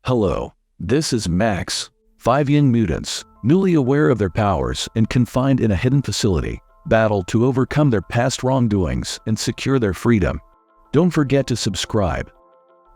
Hello, this is Max. 5 young mutants, newly aware of their powers and confined in a hidden facility, battle to overcome their past wrongdoings and secure their freedom. Don't forget to subscribe.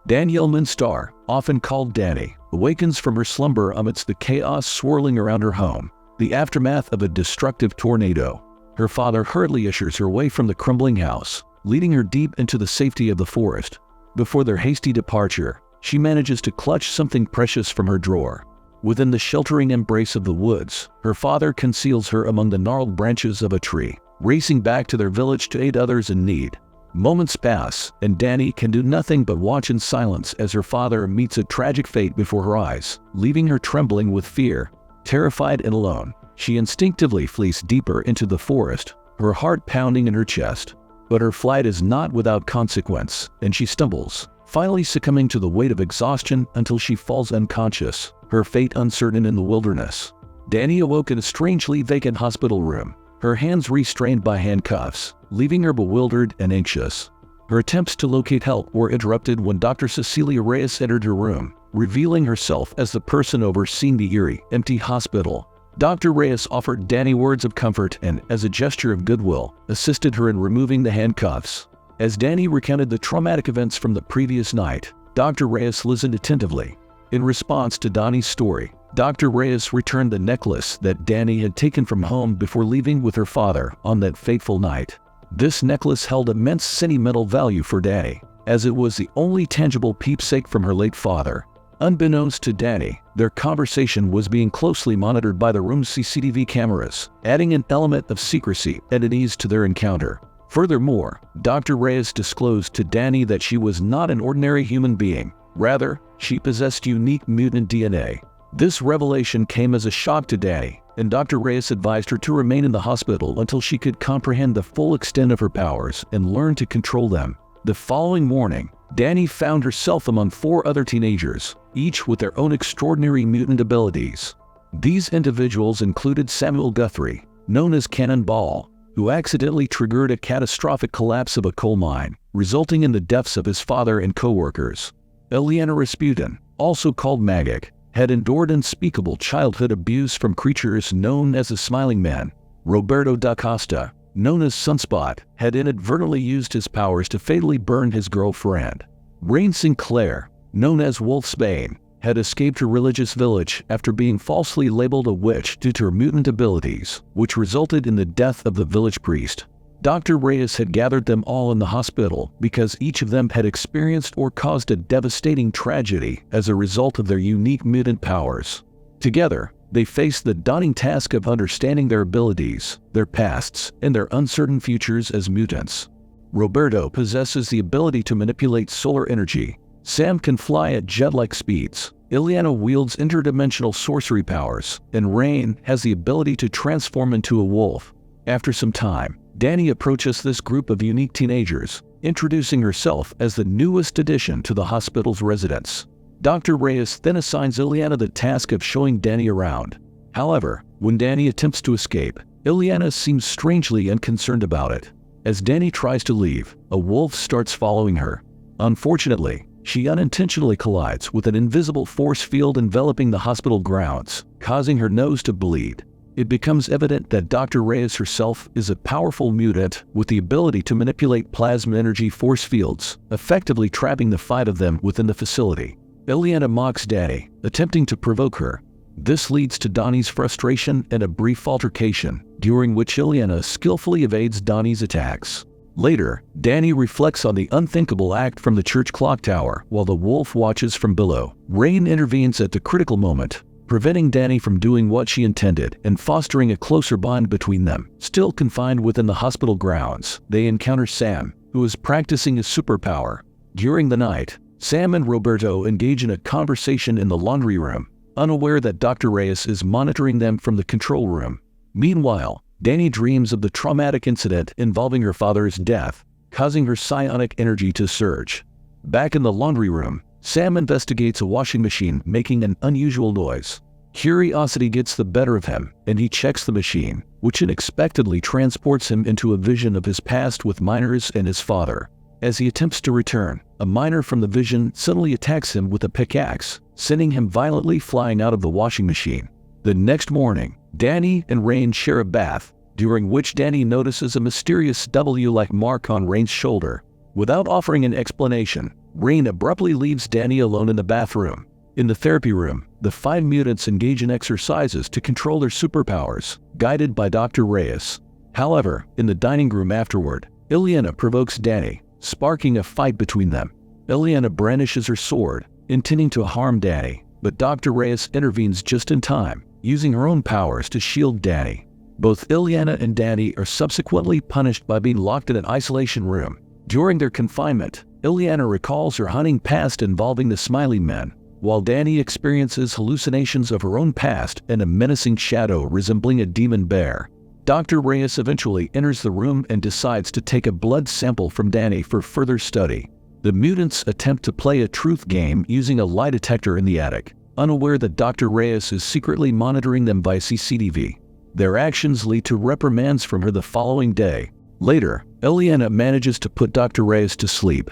Danielle Minstar, often called Dani, awakens from her slumber amidst the chaos swirling around her home, the aftermath of a destructive tornado. Her father hurriedly ushers her away from the crumbling house, leading her deep into the safety of the forest. Before their hasty departure, she manages to clutch something precious from her drawer. Within the sheltering embrace of the woods, her father conceals her among the gnarled branches of a tree, racing back to their village to aid others in need. Moments pass, and Dani can do nothing but watch in silence as her father meets a tragic fate before her eyes, leaving her trembling with fear. Terrified and alone, she instinctively flees deeper into the forest, her heart pounding in her chest. But her flight is not without consequence, and she stumbles, finally succumbing to the weight of exhaustion until she falls unconscious, her fate uncertain in the wilderness. Dani awoke in a strangely vacant hospital room, her hands restrained by handcuffs, leaving her bewildered and anxious. Her attempts to locate help were interrupted when Dr. Cecilia Reyes entered her room, revealing herself as the person overseeing the eerie, empty hospital. Dr. Reyes offered Dani words of comfort and, as a gesture of goodwill, assisted her in removing the handcuffs. As Dani recounted the traumatic events from the previous night, Dr. Reyes listened attentively. In response to Dani's story, Dr. Reyes returned the necklace that Dani had taken from home before leaving with her father on that fateful night. This necklace held immense sentimental value for Dani, as it was the only tangible keepsake from her late father. Unbeknownst to Dani, their conversation was being closely monitored by the room's CCTV cameras, adding an element of secrecy and unease to their encounter. Furthermore, Dr. Reyes disclosed to Dani that she was not an ordinary human being. Rather, she possessed unique mutant DNA. This revelation came as a shock to Dani, and Dr. Reyes advised her to remain in the hospital until she could comprehend the full extent of her powers and learn to control them. The following morning, Dani found herself among 4 other teenagers, each with their own extraordinary mutant abilities. These individuals included Samuel Guthrie, known as Cannonball, who accidentally triggered a catastrophic collapse of a coal mine, resulting in the deaths of his father and co-workers. Eliana Rasputin, also called Magic, had endured unspeakable childhood abuse from creatures known as the Smiling Man. Roberto da Costa, known as Sunspot, had inadvertently used his powers to fatally burn his girlfriend. Rain Sinclair, known as Wolfsbane, had escaped her religious village after being falsely labeled a witch due to her mutant abilities, which resulted in the death of the village priest. Dr. Reyes had gathered them all in the hospital because each of them had experienced or caused a devastating tragedy as a result of their unique mutant powers. Together, they faced the daunting task of understanding their abilities, their pasts, and their uncertain futures as mutants. Roberto possesses the ability to manipulate solar energy. Sam can fly at jet-like speeds. Eliana wields interdimensional sorcery powers, and Rain has the ability to transform into a wolf. After some time, Dani approaches this group of unique teenagers, introducing herself as the newest addition to the hospital's residents. Dr. Reyes then assigns Eliana the task of showing Dani around. However, when Dani attempts to escape, Eliana seems strangely unconcerned about it. As Dani tries to leave, a wolf starts following her. Unfortunately, she unintentionally collides with an invisible force field enveloping the hospital grounds, causing her nose to bleed. It becomes evident that Dr. Reyes herself is a powerful mutant with the ability to manipulate plasma energy force fields, effectively trapping the 5 of them within the facility. Eliana mocks Dani, attempting to provoke her. This leads to Dani's frustration and a brief altercation, during which Eliana skillfully evades Dani's attacks. Later, Dani reflects on the unthinkable act from the church clock tower while the wolf watches from below. Rain intervenes at the critical moment, preventing Dani from doing what she intended and fostering a closer bond between them. Still confined within the hospital grounds, they encounter Sam, who is practicing a superpower. During the night, Sam and Roberto engage in a conversation in the laundry room, unaware that Dr. Reyes is monitoring them from the control room. Meanwhile, Dani dreams of the traumatic incident involving her father's death, causing her psionic energy to surge. Back in the laundry room, Sam investigates a washing machine making an unusual noise. Curiosity gets the better of him, and he checks the machine, which unexpectedly transports him into a vision of his past with miners and his father. As he attempts to return, a miner from the vision suddenly attacks him with a pickaxe, sending him violently flying out of the washing machine. The next morning, Danny and Rain share a bath, during which Danny notices a mysterious W-like mark on Rain's shoulder. Without offering an explanation, Rain abruptly leaves Danny alone in the bathroom. In the therapy room, the 5 mutants engage in exercises to control their superpowers, guided by Dr. Reyes. However, in the dining room afterward, Ileana provokes Danny, sparking a fight between them. Ileana brandishes her sword, intending to harm Danny, but Dr. Reyes intervenes just in time, using her own powers to shield Danny. Both Ileana and Danny are subsequently punished by being locked in an isolation room. During their confinement, Ileana recalls her hunting past involving the Smiling Men, while Danny experiences hallucinations of her own past and a menacing shadow resembling a demon bear. Dr. Reyes eventually enters the room and decides to take a blood sample from Danny for further study. The mutants attempt to play a truth game using a lie detector in the attic, unaware that Dr. Reyes is secretly monitoring them by CCTV. Their actions lead to reprimands from her the following day. Later, Ileana manages to put Dr. Reyes to sleep.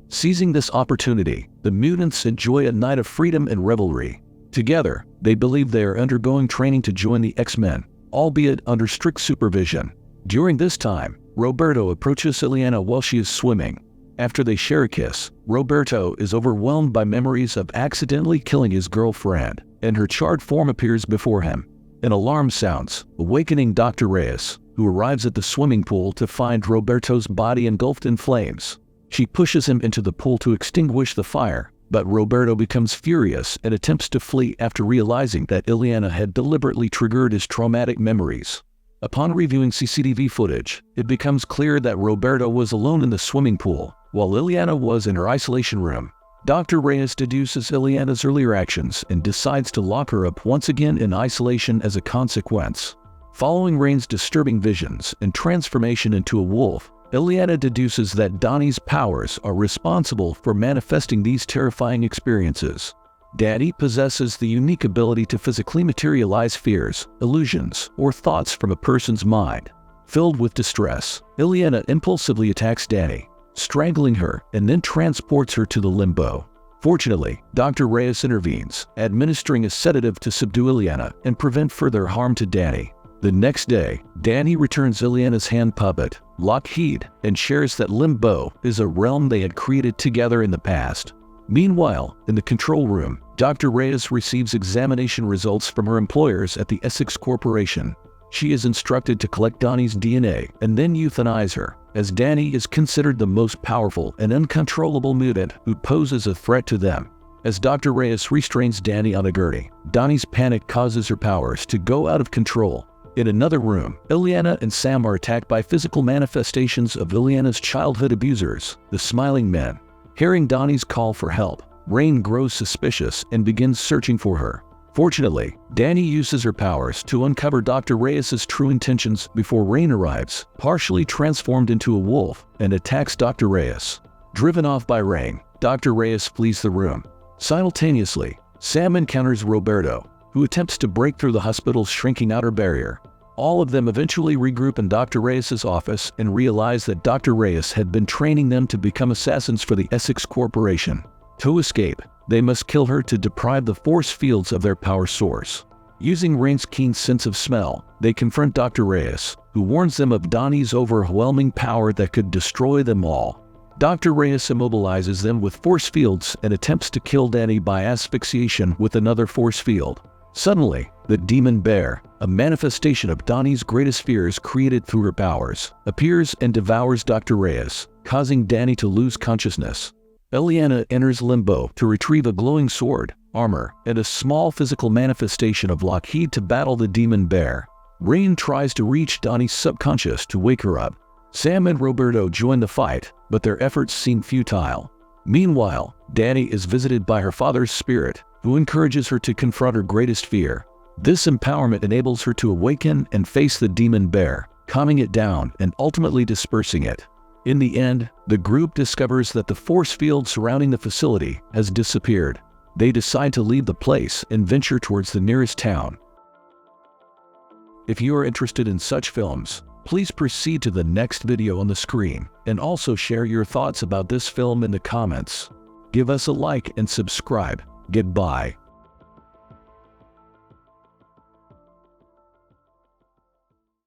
Seizing this opportunity, the mutants enjoy a night of freedom and revelry. Together, they believe they are undergoing training to join the X-Men, albeit under strict supervision. During this time, Roberto approaches Ileana while she is swimming. After they share a kiss, Roberto is overwhelmed by memories of accidentally killing his girlfriend, and her charred form appears before him. An alarm sounds, awakening Dr. Reyes, who arrives at the swimming pool to find Roberto's body engulfed in flames. She pushes him into the pool to extinguish the fire, but Roberto becomes furious and attempts to flee after realizing that Ileana had deliberately triggered his traumatic memories. Upon reviewing CCTV footage, it becomes clear that Roberto was alone in the swimming pool, while Ileana was in her isolation room. Dr. Reyes deduces Ileana's earlier actions and decides to lock her up once again in isolation as a consequence. Following Rain's disturbing visions and transformation into a wolf, Ileana deduces that Donnie's powers are responsible for manifesting these terrifying experiences. Danny possesses the unique ability to physically materialize fears, illusions, or thoughts from a person's mind. Filled with distress, Ileana impulsively attacks Danny, strangling her and then transports her to the limbo. Fortunately, Dr. Reyes intervenes, administering a sedative to subdue Ileana and prevent further harm to Danny. The next day, Danny returns Ileana's hand puppet, Lockheed, and shares that Limbo is a realm they had created together in the past. Meanwhile, in the control room, Dr. Reyes receives examination results from her employers at the Essex Corporation. She is instructed to collect Donnie's DNA and then euthanize her, as Danny is considered the most powerful and uncontrollable mutant who poses a threat to them. As Dr. Reyes restrains Danny on a gurney, Donnie's panic causes her powers to go out of control. In another room, Ileana and Sam are attacked by physical manifestations of Ileana's childhood abusers, the Smiling Men. Hearing Donnie's call for help, Rain grows suspicious and begins searching for her. Fortunately, Danny uses her powers to uncover Dr. Reyes' true intentions before Rain arrives, partially transformed into a wolf, and attacks Dr. Reyes. Driven off by Rain, Dr. Reyes flees the room. Simultaneously, Sam encounters Roberto, who attempts to break through the hospital's shrinking outer barrier. All of them eventually regroup in Dr. Reyes' office and realize that Dr. Reyes had been training them to become assassins for the Essex Corporation. To escape, they must kill her to deprive the force fields of their power source. Using Rain's keen sense of smell, they confront Dr. Reyes, who warns them of Donnie's overwhelming power that could destroy them all. Dr. Reyes immobilizes them with force fields and attempts to kill Danny by asphyxiation with another force field. Suddenly, the demon bear, a manifestation of Donnie's greatest fears created through her powers, appears and devours Dr. Reyes, causing Danny to lose consciousness. Ileana enters Limbo to retrieve a glowing sword, armor, and a small physical manifestation of Lockheed to battle the demon bear. Rain tries to reach Donnie's subconscious to wake her up. Sam and Roberto join the fight, but their efforts seem futile. Meanwhile, Danny is visited by her father's spirit, who encourages her to confront her greatest fear. This empowerment enables her to awaken and face the demon bear, calming it down and ultimately dispersing it. In the end, the group discovers that the force field surrounding the facility has disappeared. They decide to leave the place and venture towards the nearest town. If you are interested in such films, please proceed to the next video on the screen and also share your thoughts about this film in the comments. Give us a like and subscribe. Goodbye.